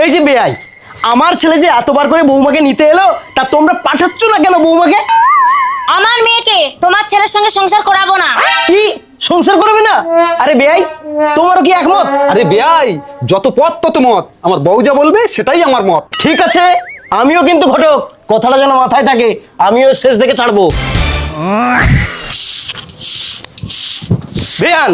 এই যে বেয়াই, আমার ছেলে যে এতবার করে বৌমাকে নিতে এলো, তা তোমরা পাঠাচ্ছ না কেন বৌমাকে? আমার মেয়েকে তোমার ছেলের সঙ্গে সংসার করাবো না। কি সংসার করবে না? আরে বেয়াই, তোমারও কি একমত? আরে বেয়াই, যত পথ তত মত, আমার বউ যা বলবে সেটাই আমার মত। ঠিক আছে, আমিও কিন্তু ঘটক, কথাটা যেন মাথায় থাকে, আমিও শেষ দেখে ছাড়বো। বেয়ান,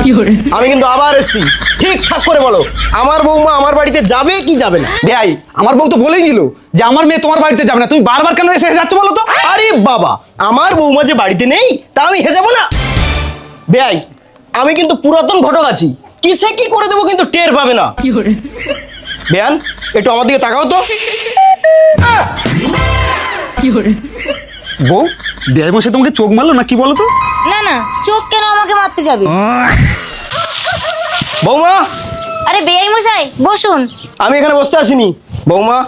আমি কিন্তু আবার এসছি, ঠিকঠাক করে বলো, আমার বৌমা আমার বাড়িতে যাবে কি যাবে না? বেয়াই, আমার বউ তো বলেই দিল যে আমার মেয়ে তোমার বাড়িতে যাবে না, তুমি বারবার কেন এসে যাচ্ছ বলো তো? আরে বাবা, আমার বৌমা যে বাড়িতে নেই তা আমি হেজাবো না? বেয়াই, আমি কিন্তু পুরাতন ঘটক আছি, কিসে কি করে দেবো কিন্তু টের পাবে না। বেয়ান, একটু আমার দিকে তাকাও তো। বউ, বেয়াই মশাই তোমাকে চোখ মারলো না কি বলো তো? না না, চোখ কেন আমাকে মারতে যাবে? বৌমা, আরে বেয়াই মশাই বসুন। আমি এখানে বসতে আসিনি। বৌমা,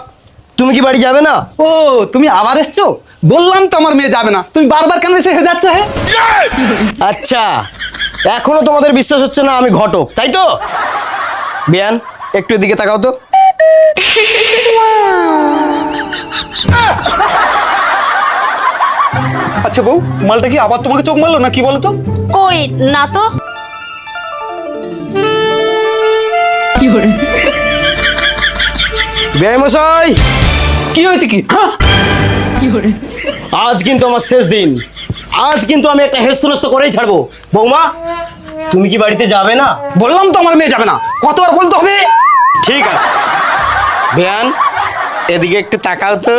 তুমি কি বাড়ি যাবে না? ও, তুমি আবার এসছো? বললাম তো আমার মেয়ে যাবে না, তুমি বারবার কেন এসে যাচ্ছ? হে, আচ্ছা, এখনো তোমাদের বিশ্বাস হচ্ছে না আমি ঘটক, তাই তো? বেয়ান, একটু এদিকে তাকাও তো। আচ্ছা বউ, মালটা কি আবার তোমাকে চোখ মারলো না কি বলো তো? কই না তো। বেয়াই মশাই, কি হয়েছে কি? হ্যাঁ, আজ কিন্তু আমার শেষ দিন, আজ কিন্তু আমি একটা হেস্তনেস্ত করেই ছাড়বো। বৌমা, তুমি কি বাড়িতে যাবে না? বললাম তো আমার মেয়ে যাবে না, কতবার বলতে হবে? ঠিক আছে। বেয়ান, এদিকে একটু তাকাও তো।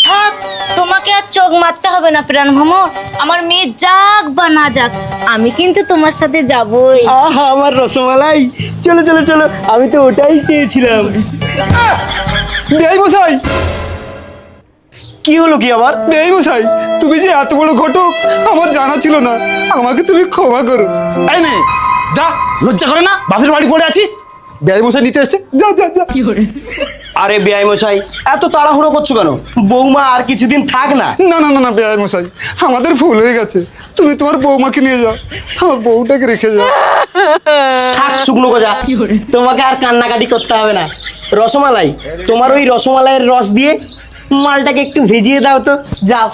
থাক, তোমাকে আর চোখ মারতে হবে না প্রাণ ভ্রমর। আমার মেয়ে যাক বা না যাক, আমি কিন্তু তোমার সাথে যাবই। আহা আমার রসমালাই, চলো চলো চলো, আমি তো ওটাই চেয়েছিলাম। বেয়াই মশাই, কি হলো কি আবার? বেয়াই মশাই, তুমি যে এত বড় ঘটক আমার জানা ছিল না, আমাকে তুমি ক্ষমা করো। এই মেয়ে, যা, লজ্জা করে না? বাপের বাড়ি পড়ে আছিস, বেয়াই মশাই নিতে এসছে, যা যা যা। আরে বেয়াই মশাই, এত তাড়াহুড়ো করছো কেন? বৌমা আর কিছুদিন থাক না। না না না না বেয়াই মশাই, আমাদের ভুল হয়ে গেছে, তুমি তোমার বৌমাকে নিয়ে যাও, আমার বউটাকে রেখে যাও। থাক শুকনো গজা, তোমাকে আর কান্নাকাটি করতে হবে না। রসমালাই, তোমার ওই রসমালাইয়ের রস দিয়ে মালটাকে একটু ভিজিয়ে দাও তো, যাও।